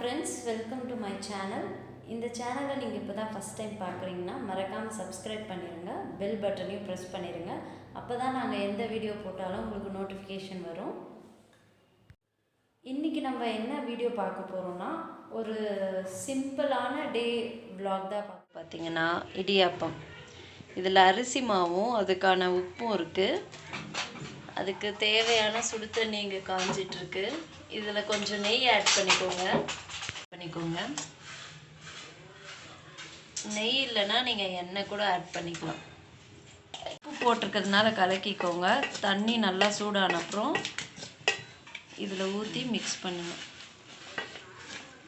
friends, welcome to my channel. இந்த சேனலை நீங்கள் இப்போ தான் ஃபஸ்ட் டைம் பார்க்குறீங்கன்னா மறக்காமல் சப்ஸ்கிரைப் பண்ணிடுங்க, பெல் பட்டனையும் ப்ரெஸ் பண்ணிடுங்க. அப்போ தான் நாங்கள் எந்த வீடியோ போட்டாலும் உங்களுக்கு நோட்டிஃபிகேஷன் வரும். இன்றைக்கி நம்ம என்ன வீடியோ பார்க்க போகிறோன்னா, ஒரு சிம்பிளான டே விலாக் தான் பார்த்தீங்கன்னா இடியாப்பம். இதில் அரிசி மாவும் அதுக்கான உப்பும் இருக்குது. அதுக்கு தேவையான சுடு தண்ணி இங்கே காஞ்சிட்ருக்கு. இதில் கொஞ்சம் நெய் ஆட் பண்ணிக்கோங்க. நெய் இல்லைன்னா நீங்கள் எண்ணெய் கூட ஆட் பண்ணிக்கலாம். உப்பு போட்டிருக்கிறதுனால கலக்கிக்கோங்க. தண்ணி நல்லா சூடான அப்புறம் இதில் ஊற்றி மிக்ஸ் பண்ணுங்க.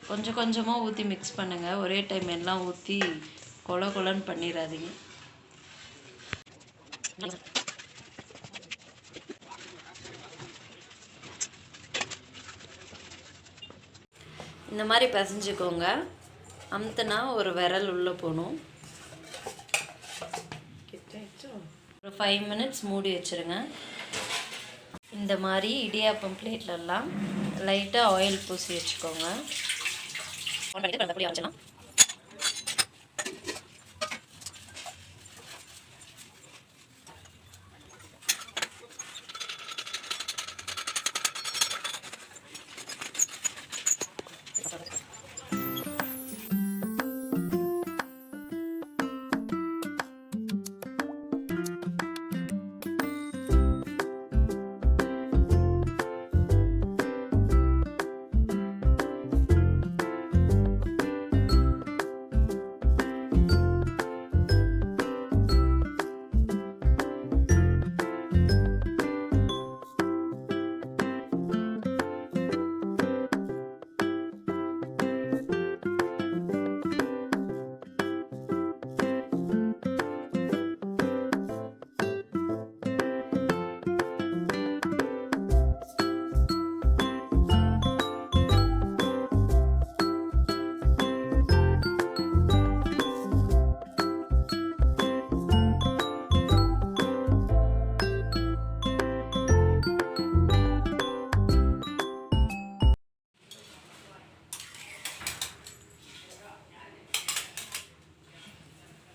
கொஞ்சம் கொஞ்சமாக ஊற்றி மிக்ஸ் பண்ணுங்கள். ஒரே டைம் எல்லாம் ஊற்றி கொலன்னு பண்ணிடாதீங்க. இந்த மாதிரி பிசைஞ்சுக்கோங்க. அமுத்துனா ஒரு விரல் உள்ளே போகணும். ஒரு 5 மினிட்ஸ் மூடி வச்சுருங்க. இந்த மாதிரி இடியாப்பம் பிளேட்லலாம் லைட்டாக ஆயில் பூசி வச்சுக்கோங்க.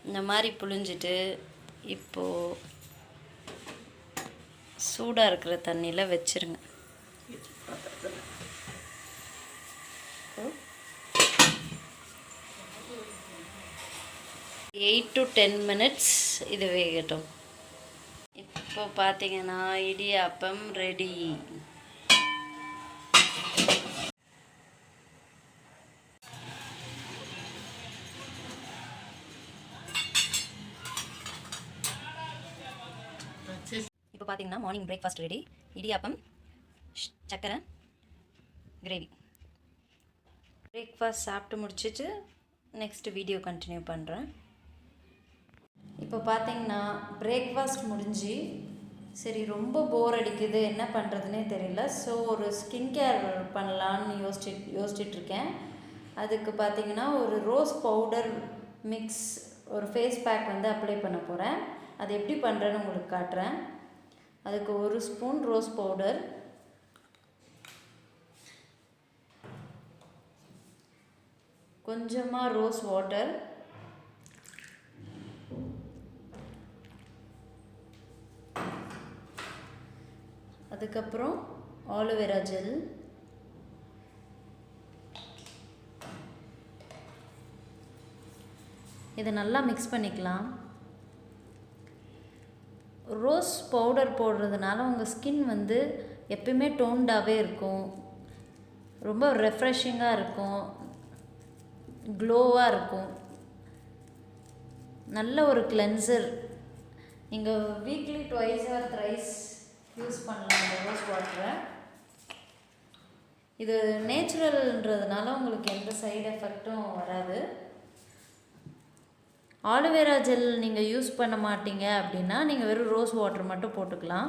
இந்த மாதிரி புழிஞ்சிட்டு இப்போது சூடாக இருக்கிற தண்ணியில் வச்சுருங்க. எயிட் to 10 மினிட்ஸ் இது வேகட்டும். இப்போ பார்த்தீங்கன்னா இடியாப்பம் ரெடி. இப்போ பார்த்தீங்கன்னா மார்னிங் பிரேக்ஃபாஸ்ட் ரெடி. இடியாப்பம், சக்கரை, கிரேவி. பிரேக்ஃபாஸ்ட் சாப்பிட்டு முடிச்சிட்டு நெக்ஸ்ட் வீடியோ கண்டினியூ பண்ணுறேன். இப்போ பார்த்தீங்கன்னா பிரேக்ஃபாஸ்ட் முடிஞ்சு சரி ரொம்ப போர் அடிக்குது, என்ன பண்ணுறதுனே தெரியல. ஸோ ஒரு ஸ்கின் கேர் பண்ணலான்னு யோசிச்சிட்ருக்கேன். அதுக்கு பார்த்தீங்கன்னா ஒரு ரோஸ் பவுடர் மிக்ஸ் ஒரு ஃபேஸ் பேக் வந்து அப்ளை பண்ண போகிறேன். அது எப்படி பண்ணுறேன்னு உங்களுக்கு காட்டுறேன். அதுக்கு 1 ஸ்பூன் ரோஸ் பவுடர், கொஞ்சமாக ரோஸ் வாட்டர், அதுக்கப்புறம் ஆலோவேரா ஜெல், இதை நல்லா மிக்ஸ் பண்ணிக்கலாம். ரோஸ் பவுடர் போடுறதுனால உங்கள் ஸ்கின் வந்து எப்பயுமே டோன்டாகவே இருக்கும், ரொம்ப ரெஃப்ரெஷிங்காக இருக்கும், க்ளோவாக இருக்கும், நல்ல ஒரு கிளென்சர். நீங்கள் வீக்லி 2 or 3 யூஸ் பண்ணலாம் இந்த ரோஸ் வாட்டரை. இது நேச்சுரல்ன்றதுனால உங்களுக்கு எந்த சைடு எஃபெக்டும் வராது. ஆலோவேரா ஜெல் நீங்கள் யூஸ் பண்ண மாட்டீங்க அப்படின்னா நீங்கள் வெறும் ரோஸ் வாட்டர் மட்டும் போட்டுக்கலாம்.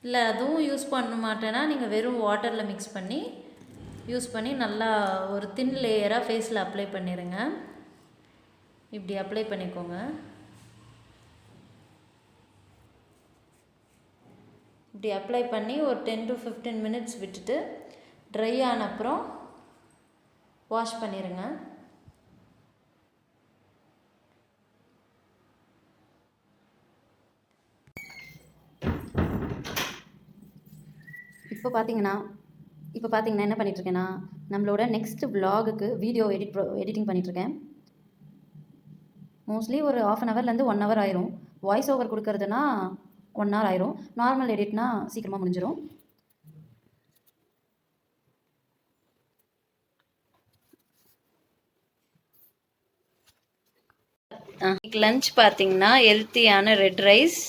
இல்லை அதுவும் யூஸ் பண்ண மாட்டேன்னா நீங்கள் வெறும் வாட்டரில் மிக்ஸ் பண்ணி யூஸ் பண்ணி நல்லா ஒரு தின் லேயராக ஃபேஸில் அப்ளை பண்ணிடுங்க. இப்படி அப்ளை பண்ணிக்கோங்க. இப்படி அப்ளை பண்ணி ஒரு 10 to 15 மினிட்ஸ் விட்டுட்டு ட்ரை ஆன அப்புறம் வாஷ் பண்ணிடுங்க. இப்போ பார்த்தீங்கன்னா என்ன பண்ணிகிட்ருக்கேன்னா, நம்மளோட நெக்ஸ்ட் விலாகுக்கு வீடியோ எடிட்டிங் பண்ணிகிட்ருக்கேன். மோஸ்ட்லி ஒரு 1/2 ஹவர்லேருந்து 1 ஹவர் ஆயிரும். வாய்ஸ் ஓவர் கொடுக்கறதுனா 1 ஹவர் ஆயிரும். நார்மல் எடிட்னா சீக்கிரமாக முடிஞ்சிடும். லஞ்ச் பார்த்தீங்கன்னா ஹெல்த்தியான ரெட் ரைஸ்,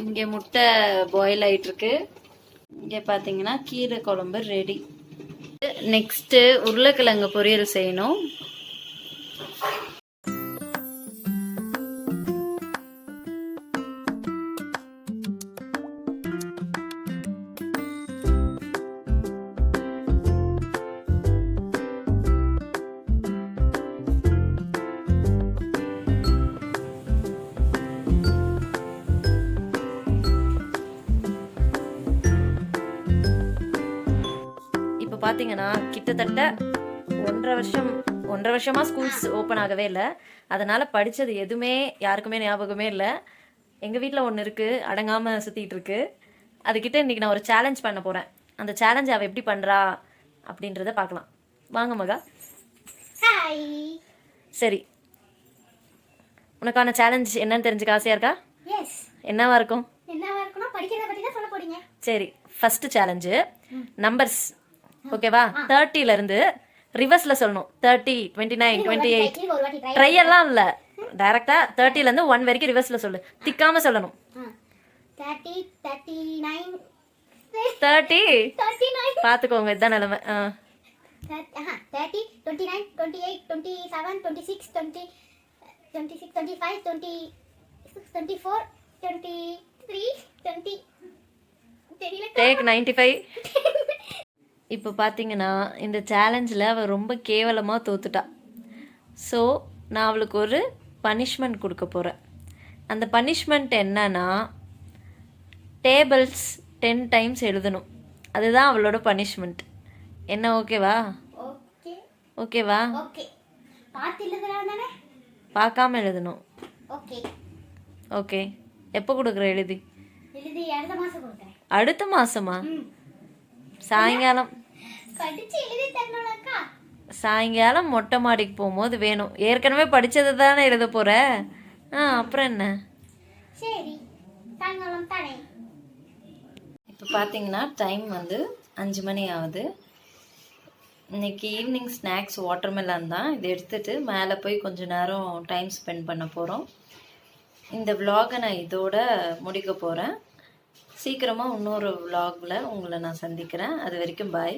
இங்கே முட்டை பாயில் ஆகிட்டுருக்கு, இங்கே பார்த்தீங்கன்னா கீரை குழம்பு ரெடி. நெக்ஸ்ட்டு உருளைக்கிழங்கு பொரியல் செய்யணும். பார்த்தீங்கன்னா கிட்டத்தட்ட 1.5 வருஷமாக ஸ்கூல்ஸ் ஓப்பன் ஆகவே இல்லை. அதனால் படித்தது எதுவுமே யாருக்குமே ஞாபகமே இல்லை. எங்கள் வீட்டில் ஒன்று இருக்குது, அடங்காமல் சுற்றிட்டு இருக்கு. அதுக்கிட்ட இன்றைக்கி நான் ஒரு சேலஞ்ச் பண்ண போகிறேன். அந்த சேலஞ்ச் அவள் எப்படி பண்ணுறா அப்படின்றத பார்க்கலாம். வாங்க மகா. சரி, உனக்கான சேலஞ்ச் என்னன்னு தெரிஞ்சுக்க ஆசையாக இருக்கா? என்னவா இருக்கும்? சரி, ஃபர்ஸ்ட் சேலஞ்சு நம்பர்ஸ். ஓகேவா? 30லேருந்து ரிவர்ஸில் சொல்லணும். 30, 29, 28 ட்ரை எல்லாம் இல்லை, டைரெக்டாக 30லேருந்து 1 வரைக்கும் ரிவர்ஸில் சொல்லு. திக்காமல் சொல்லணும். 30 பார்த்துக்கோங்க, இதுதான் நிலைமை. 30, 29, 28, 27, 26, 20, 26, 25, 26, 24, 23, 20. டேக் 95. இப்போ பார்த்தீங்கன்னா இந்த சேலஞ்சில் அவள் ரொம்ப கேவலமாக தோத்துட்டா. ஸோ நான் அவளுக்கு ஒரு பனிஷ்மெண்ட் கொடுக்க போகிறேன். அந்த பனிஷ்மெண்ட் என்னன்னா, டேபிள்ஸ் 10 டைம்ஸ் எழுதணும். அதுதான் அவளோட பனிஷ்மெண்ட். என்ன ஓகேவா? ஓகேவா? பார்க்காம எழுதணும். ஓகே. எப்போ கொடுக்குற எழுதி? அடுத்த மாசமா? சாயங்காலம் மொட்டை மாடிக்கு போகும்போது வேணும். ஏற்கனவே படித்தது தானே எழுத போகிற. அப்புறம் என்ன? இப்போ பார்த்தீங்கன்னா டைம் வந்து 5 மணி ஆகுது. இன்னைக்கு ஈவினிங் ஸ்நாக்ஸ் வாட்டர்மெலன் தான். இதை எடுத்துகிட்டு மேலே போய் கொஞ்சம் நேரம் டைம் ஸ்பெண்ட் பண்ண போகிறோம். இந்த விலாகை நான் இதோட முடிக்க போகிறேன். சீக்கிரமாக இன்னொரு விலாகில் உங்களை நான் சந்திக்கிறேன். அது வரைக்கும் பாய்.